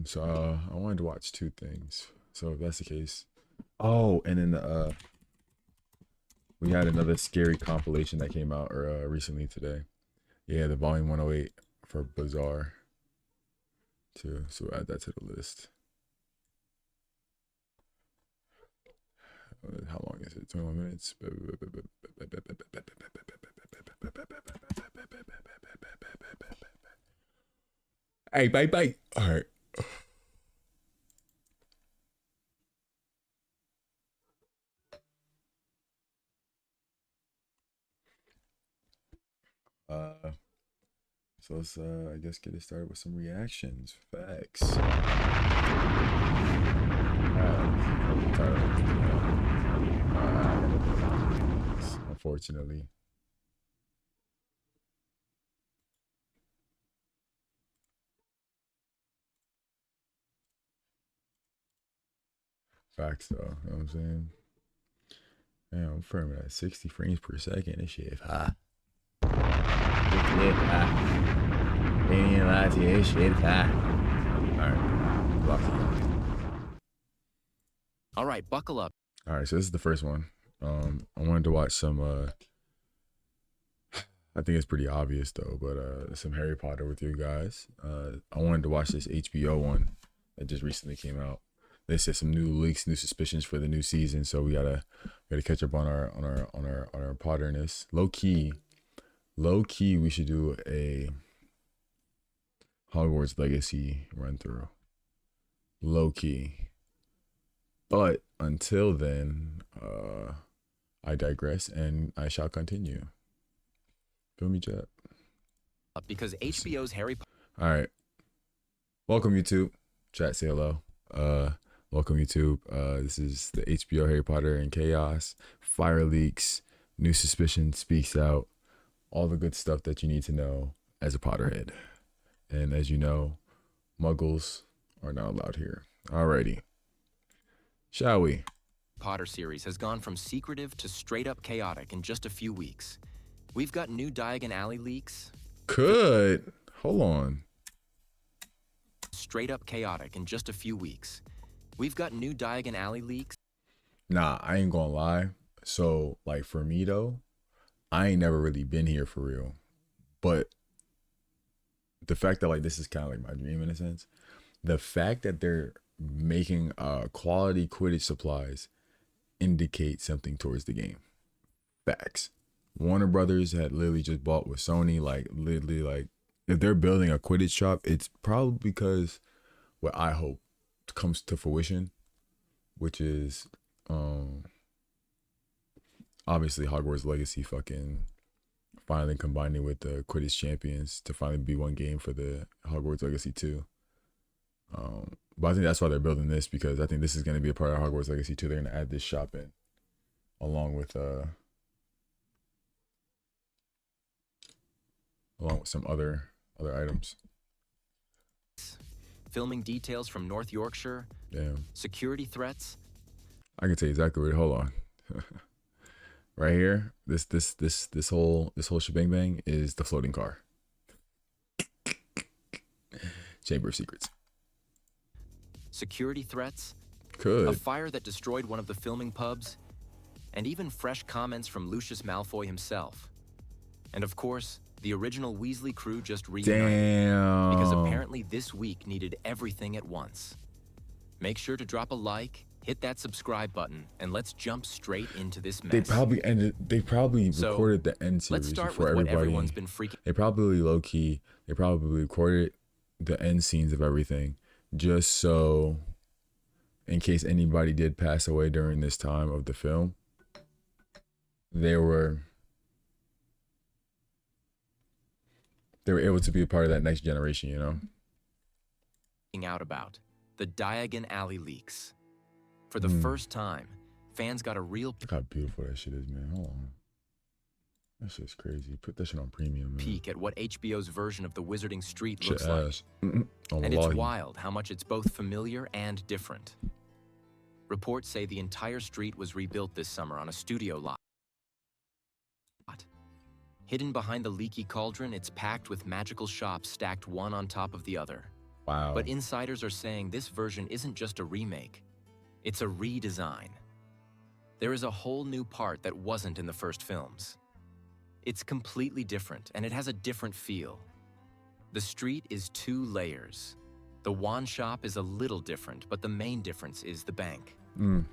So I wanted to watch two things. So if that's the case, oh, and then we had another scary compilation that came out recently today. Yeah, the Volume 108 for Bizarre too. So we'll add that to the list. How long is it? 21 minutes. Hey, bye bye. All right. Uh, so let's I guess get it started with some reactions. Facts. Unfortunately. Facts though, you know what I'm saying? Man, I'm firming at 60 frames per second. This shit is high. This high. Ain't even lie to you, this shit is high. Alright. Lock it. Alright, buckle up. Alright, so this is the first one. I wanted to watch some I think it's pretty obvious though, but some Harry Potter with you guys. I wanted to watch this HBO one that just recently came out. They said some new leaks, new suspicions for the new season, so we gotta catch up on our Potterness. Low key, we should do a Hogwarts Legacy run through. Low key, but until then, I digress, and I shall continue. Feel me, chat? Because HBO's Harry Potter. All right, welcome YouTube. Chat, say hello. Welcome YouTube. This is the HBO Harry Potter and Chaos. Fire leaks, new suspicion speaks out, all the good stuff that you need to know as a Potterhead. And as you know, Muggles are not allowed here. Alrighty, shall we? Potter series has gone from secretive to straight up chaotic in just a few weeks. We've got new Diagon Alley leaks. Could hold on. Straight up chaotic in just a few weeks. We've got new Diagon Alley leaks. Nah, I ain't gonna lie. So, like, for me though, I ain't never really been here for real. But the fact that, like, this is kind of like my dream in a sense. The fact that they're making quality Quidditch supplies indicates something towards the game. Facts. Warner Brothers had literally just bought with Sony. Like, literally, like, if they're building a Quidditch shop, it's probably because what I hope comes to fruition, which is obviously Hogwarts Legacy fucking finally combining with the Quidditch Champions to finally be one game for the Hogwarts Legacy 2. But I think that's why they're building this, because I think this is going to be a part of Hogwarts Legacy 2. They're going to add this shop in along with some other items. Filming details from North Yorkshire. Damn. Security threats. I can tell you exactly where. Hold on. Right here, this whole shebang bang is the floating car. Chamber of Secrets. Security threats. Could. A fire that destroyed one of the filming pubs. And even fresh comments from Lucius Malfoy himself. And of course, the original Weasley crew just reunited. Damn. Because apparently this week needed everything at once. Make sure to drop a like, hit that subscribe button, and let's jump straight into this mess. They probably recorded the end series let's start before with what everybody. Everyone's been freaking. They probably low-key, they probably recorded the end scenes of everything just so in case anybody did pass away during this time of the film, they were able to be a part of that next generation, you know? Out about the Diagon Alley leaks. For the first time, fans got a real Look how beautiful that shit is, man. Hold on. That shit's crazy. Put that shit on premium, man. peek at what HBO's version of the Wizarding Street Shit looks like. ass. And it's wild how much it's both familiar and different. Reports say the entire street was rebuilt this summer on a studio lot. Hidden behind the leaky cauldron, it's packed with magical shops stacked one on top of the other. Wow. But insiders are saying this version isn't just a remake, it's a redesign. There is a whole new part that wasn't in the first films. It's completely different, and it has a different feel. The street is 2 layers. The wand shop is a little different, but the main difference is the bank.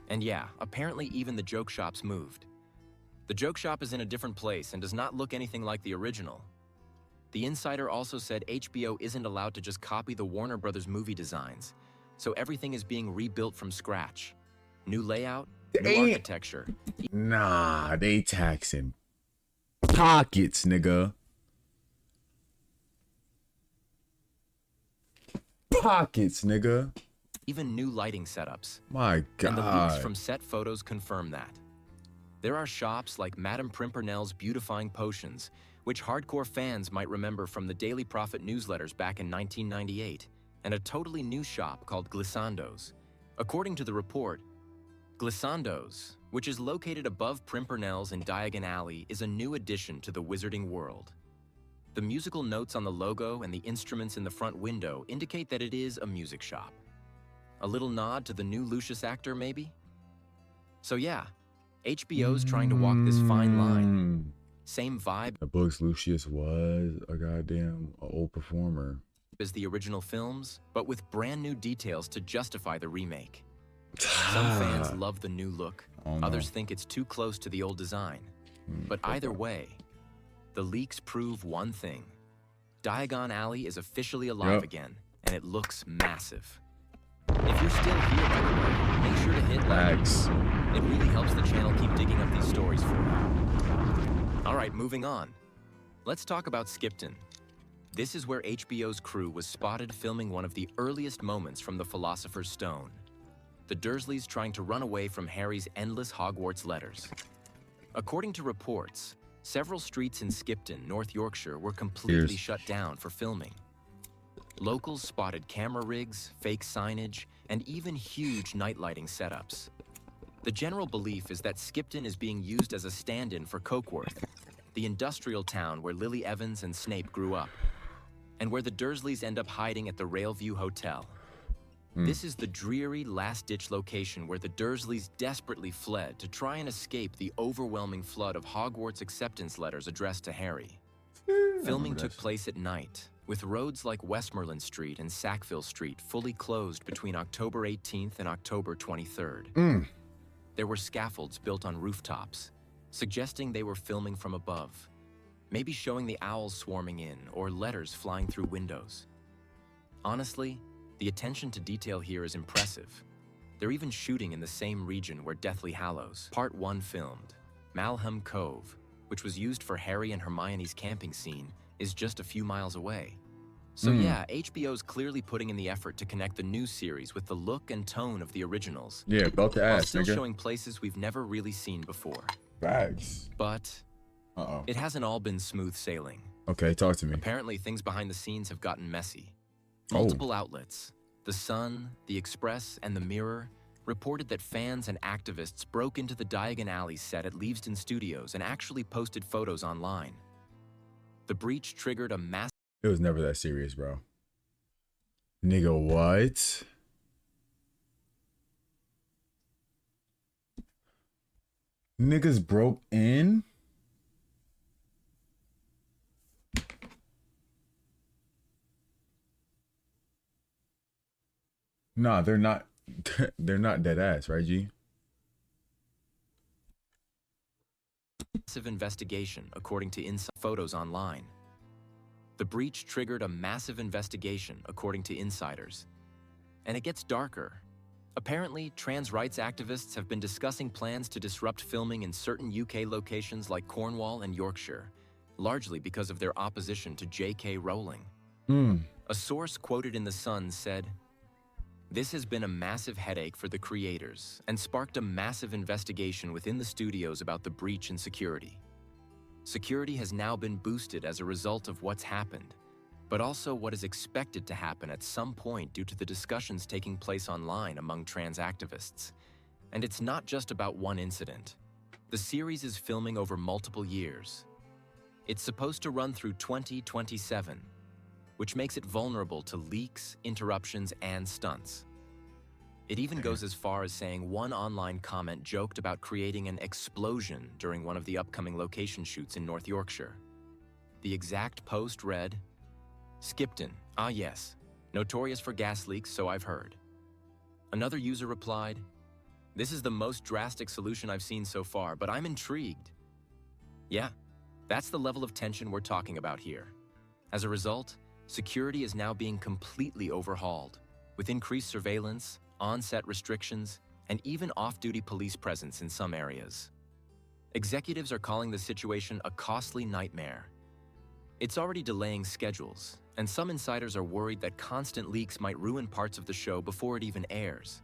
And yeah, apparently even the joke shop's moved. The joke shop is in a different place and does not look anything like the original. The insider also said HBO isn't allowed to just copy the Warner Brothers movie designs, so everything is being rebuilt from scratch. New layout, new architecture. Nah, they taxing pockets, nigga. Pockets, nigga. Even new lighting setups. My God. And the leaks from set photos confirm that. There are shops like Madame Pimpernel's Beautifying Potions, which hardcore fans might remember from the Daily Prophet newsletters back in 1998, and a totally new shop called Glissando's. According to the report, Glissando's, which is located above Pimpernel's in Diagon Alley, is a new addition to the wizarding world. The musical notes on the logo and the instruments in the front window indicate that it is a music shop. A little nod to the new Lucius actor, maybe? So yeah, HBO's trying to walk this fine line. Same vibe The books, Lucius was a goddamn old performer. as the original films, but with brand new details to justify the remake. Some fans love the new look, others think it's too close to the old design. But either way, the leaks prove one thing. Diagon Alley is officially alive again, and it looks massive. If you're still here, by the way, make sure to hit like. Facts. It really helps the channel keep digging up these stories for you. All right, moving on. Let's talk about Skipton. This is where HBO's crew was spotted filming one of the earliest moments from The Philosopher's Stone. The Dursleys trying to run away from Harry's endless Hogwarts letters. According to reports, several streets in Skipton, North Yorkshire, were completely shut down for filming. Locals spotted camera rigs, fake signage, and even huge night lighting setups. The general belief is that Skipton is being used as a stand-in for Cokeworth, the industrial town where Lily Evans and Snape grew up, and where the Dursleys end up hiding at the Railview Hotel. This is the dreary last-ditch location where the Dursleys desperately fled to try and escape the overwhelming flood of Hogwarts acceptance letters addressed to Harry. Filming took place at night, with roads like Westmoreland Street and Sackville Street fully closed between October 18th and October 23rd. There were scaffolds built on rooftops, suggesting they were filming from above, maybe showing the owls swarming in or letters flying through windows. Honestly, the attention to detail here is impressive. They're even shooting in the same region where Deathly Hallows Part 1 filmed. Malham Cove, which was used for Harry and Hermione's camping scene, is just a few miles away. So yeah, HBO's clearly putting in the effort to connect the new series with the look and tone of the originals. Yeah, belt the while ass, still nigga. showing places we've never really seen before. Facts. But Uh-oh. it hasn't all been smooth sailing. Okay, talk to me. Apparently, things behind the scenes have gotten messy. Oh. Multiple outlets, The Sun, The Express, and The Mirror, reported that fans and activists broke into the Diagon Alley set at Leavesden Studios and actually posted photos online. The breach triggered a massive It was never that serious, bro. Nigga, what? Niggas broke in? Nah, they're not. They're not dead ass, right, G? investigation, according to inside photos online. The breach triggered a massive investigation, according to insiders. And it gets darker. Apparently, trans rights activists have been discussing plans to disrupt filming in certain UK locations like Cornwall and Yorkshire, largely because of their opposition to J.K. Rowling. A source quoted in The Sun said, "This has been a massive headache for the creators and sparked a massive investigation within the studios about the breach in security. Security has now been boosted as a result of what's happened, but also what is expected to happen at some point due to the discussions taking place online among trans activists. And it's not just about one incident. The series is filming over multiple years. It's supposed to run through 2027. which makes it vulnerable to leaks, interruptions, and stunts. It even goes as far as saying one online comment joked about creating an explosion during one of the upcoming location shoots in North Yorkshire. The exact post read, "Skipton, ah yes, notorious for gas leaks, so I've heard." Another user replied, "This is the most drastic solution I've seen so far, but I'm intrigued." Yeah, that's the level of tension we're talking about here. As a result, security is now being completely overhauled, with increased surveillance, on-set restrictions, and even off-duty police presence in some areas. Executives are calling the situation a costly nightmare. It's already delaying schedules, and some insiders are worried that constant leaks might ruin parts of the show before it even airs.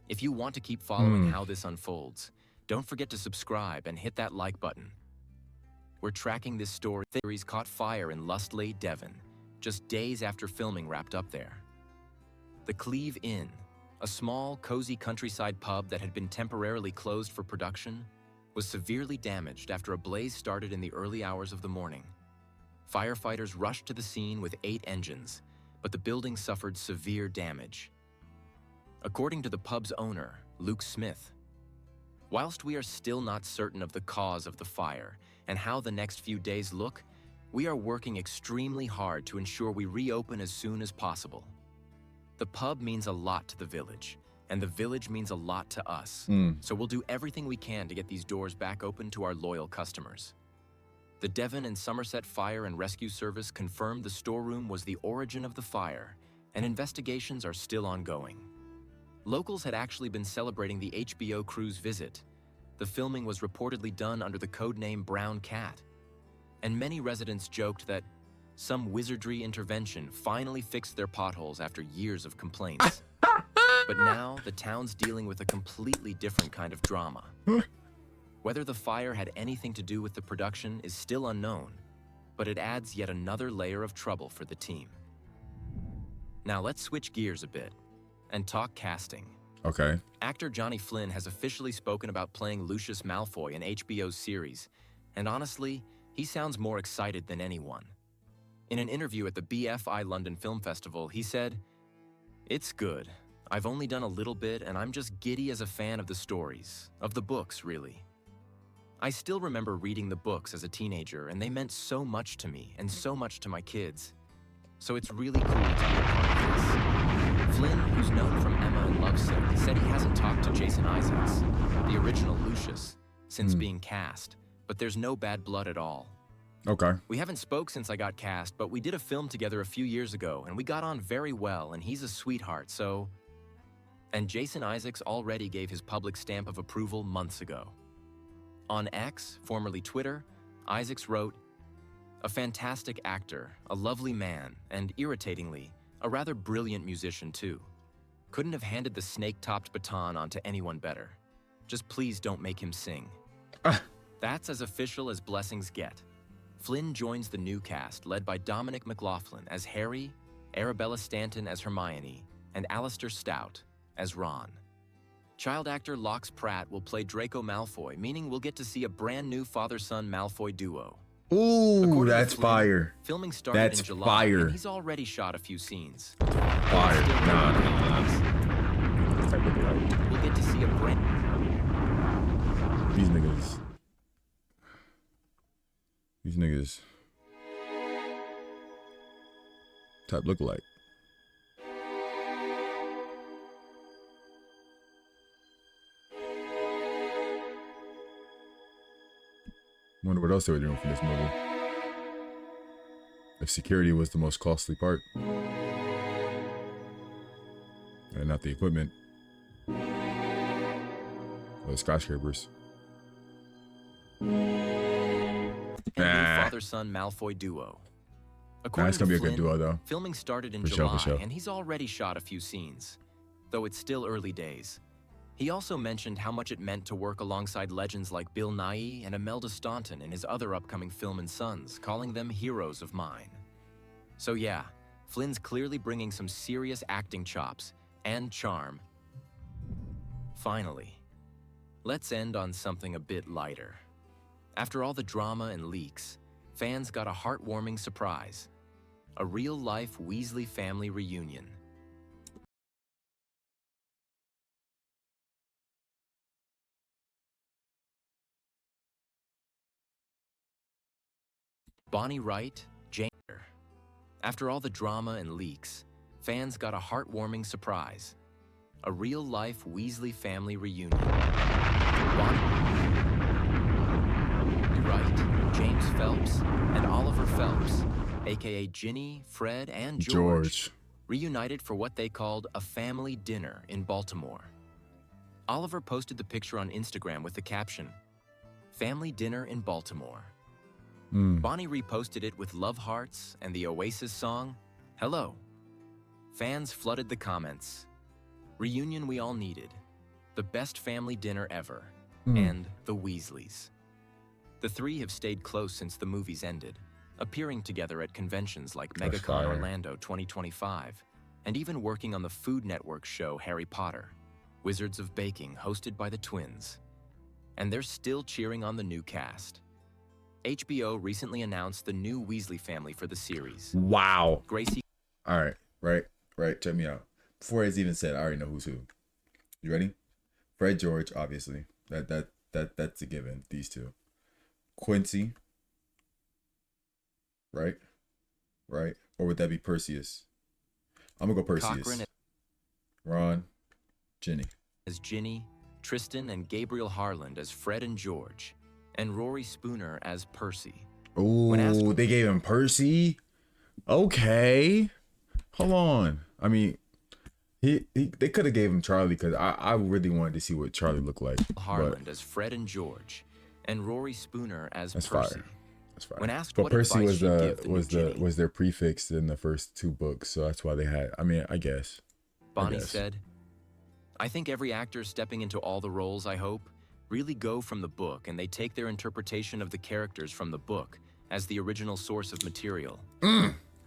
If you want to keep following how this unfolds, don't forget to subscribe and hit that like button. We're tracking this story. The series caught fire in Lustley, Devon, just days after filming wrapped up there. The Cleve Inn, a small, cozy countryside pub that had been temporarily closed for production, was severely damaged after a blaze started in the early hours of the morning. Firefighters rushed to the scene with 8 engines, but the building suffered severe damage. According to the pub's owner, Luke Smith, whilst we are still not certain of the cause of the fire and how the next few days look, we are working extremely hard to ensure we reopen as soon as possible. The pub means a lot to the village, and the village means a lot to us, so we'll do everything we can to get these doors back open to our loyal customers. The Devon and Somerset Fire and Rescue Service confirmed the storeroom was the origin of the fire, and investigations are still ongoing. Locals had actually been celebrating the HBO crew's visit. The filming was reportedly done under the codename Brown Cat, and many residents joked that some wizardry intervention finally fixed their potholes after years of complaints. But now, the town's dealing with a completely different kind of drama. Whether the fire had anything to do with the production is still unknown, but it adds yet another layer of trouble for the team. Now let's switch gears a bit and talk casting. Okay. Actor Johnny Flynn has officially spoken about playing Lucius Malfoy in HBO's series, and honestly, he sounds more excited than anyone. In an interview at the BFI London Film Festival, he said, "It's good. I've only done a little bit, and I'm just giddy as a fan of the stories, of the books, really. I still remember reading the books as a teenager, and they meant so much to me and so much to my kids. So it's really cool to be a part of this." Flynn, who's known from Emma and Lovesick, said he hasn't talked to Jason Isaacs, the original Lucius, since being cast, but there's no bad blood at all. Okay. "We haven't spoke since I got cast, but we did a film together a few years ago, and we got on very well, and he's a sweetheart, so..." And Jason Isaacs already gave his public stamp of approval months ago. On X, formerly Twitter, Isaacs wrote, "A fantastic actor, a lovely man, and irritatingly, a rather brilliant musician too. Couldn't have handed the snake-topped baton onto anyone better. Just please don't make him sing." That's as official as blessings get. Flynn joins the new cast led by Dominic McLaughlin as Harry, Arabella Stanton as Hermione, and Alistair Stout as Ron. Child actor Lox Pratt will play Draco Malfoy, meaning we'll get to see a brand new father-son Malfoy duo. Ooh, According to that's Flynn, fire. Filming started That's in July, fire. and he's already shot a few scenes. Fire. Nah. We'll get to see a brand... These niggas. Type look alike. Wonder what else they were doing for this movie. If security was the most costly part, and not the equipment or the skyscrapers. Father-son Malfoy duo. According That's gonna be to a good Flynn, duo, though. Filming started in For sure, July, for sure. and he's already shot a few scenes, though it's still early days. He also mentioned how much it meant to work alongside legends like Bill Nighy and Imelda Staunton in his other upcoming film and Sons, calling them heroes of mine. So yeah, Flynn's clearly bringing some serious acting chops and charm. Finally, let's end on something a bit lighter. After all the drama and leaks, fans got a heartwarming surprise. a real-life Weasley family reunion. Bonnie Wright, Jane. After all the drama and leaks, fans got a heartwarming surprise. A real-life Weasley family reunion. Bonnie Wright, James Phelps, and Oliver Phelps, aka Ginny, Fred, and George, reunited for what they called a family dinner in Baltimore. Oliver posted the picture on Instagram with the caption, "Family dinner in Baltimore." Bonnie reposted it with love hearts and the Oasis song, "Hello." Fans flooded the comments. Reunion we all needed. The best family dinner ever. And the Weasleys. The three have stayed close since the movies ended, appearing together at conventions like MegaCon Orlando 2025, and even working on the Food Network show Harry Potter, Wizards of Baking, hosted by the twins. And they're still cheering on the new cast. HBO recently announced the new Weasley family for the series. Wow. Gracie. All right, right. Check me out. Before it's even said, I already know who's who. You ready? Fred, George, obviously. That's a given. These two. Quincy. Right? Or would that be Perseus? I'm gonna go Perseus. Cochran Ron. Ginny. As Ginny, Tristan and Gabriel Harland as Fred and George, and Rory Spooner as Percy. Ooh, they gave him Percy? Okay. Hold on. I mean, they could have gave him Charlie, because I really wanted to see what Charlie looked like. Harland as Fred and George, and Rory Spooner as Percy. Fire. That's fire. When asked but what Percy advice was she'd give was their prefix in the first two books, so that's why they had. I mean, I guess. Bonnie said, "I think every actor stepping into all the roles, I hope, really go from the book, and they take their interpretation of the characters from the book as the original source of material.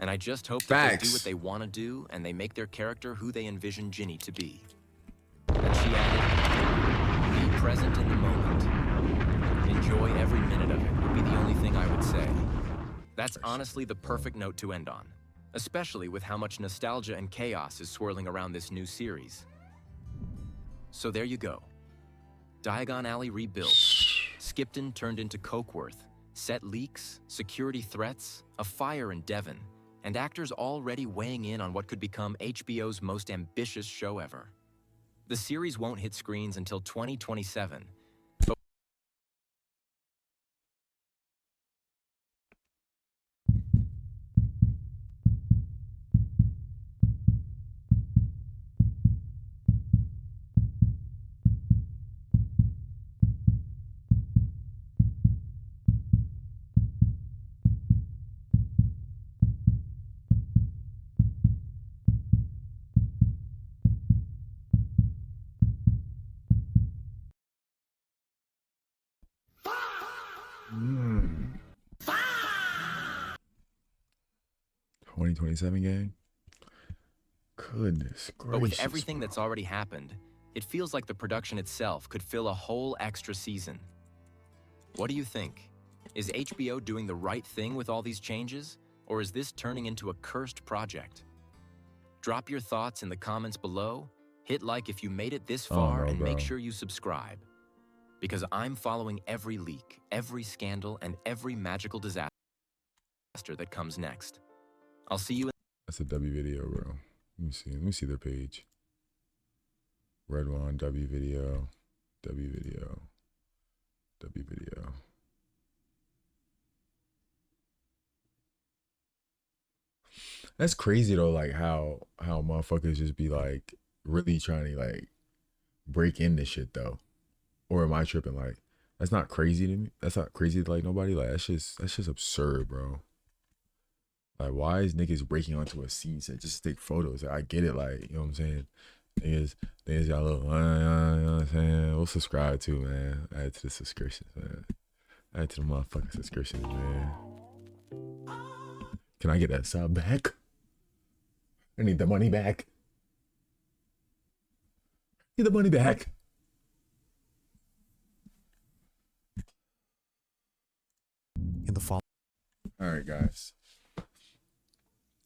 And I just hope that they do what they want to do, and they make their character who they envision Ginny to be." And she added, "Be present in the moment. Enjoy every minute of it would be the only thing I would say." That's honestly the perfect note to end on, especially with how much nostalgia and chaos is swirling around this new series. So there you go. Diagon Alley rebuilt, Skipton turned into Cokeworth, set leaks, security threats, a fire in Devon, and actors already weighing in on what could become HBO's most ambitious show ever. The series won't hit screens until 2027, but Mm. 2027 gang. Goodness gracious. But with everything that's already happened, it feels like the production itself could fill a whole extra season. What do you think? Is HBO doing the right thing with all these changes, or is this turning into a cursed project? Drop your thoughts in the comments below, hit like if you made it this far, and make sure you subscribe. Because I'm following every leak, every scandal, and every magical disaster that comes next. I'll see you in— That's a W video, bro. Let me see their page. Red One, W video, W video, W video. That's crazy though, like how motherfuckers just be like really trying to like break in this shit though. Or am I tripping? Like, that's not crazy to me. That's not crazy to like nobody. Like that's just absurd, bro. Like, why is niggas breaking onto a scene set just to take photos? Like, I get it, like, you know what I'm saying? Niggas y'all look, you know what I'm saying? We'll subscribe too, man. Add to the subscriptions, man. Add to the motherfucking subscriptions, man. Can I get that sub back? I need the money back. Need the money back. In the fall. All right, guys.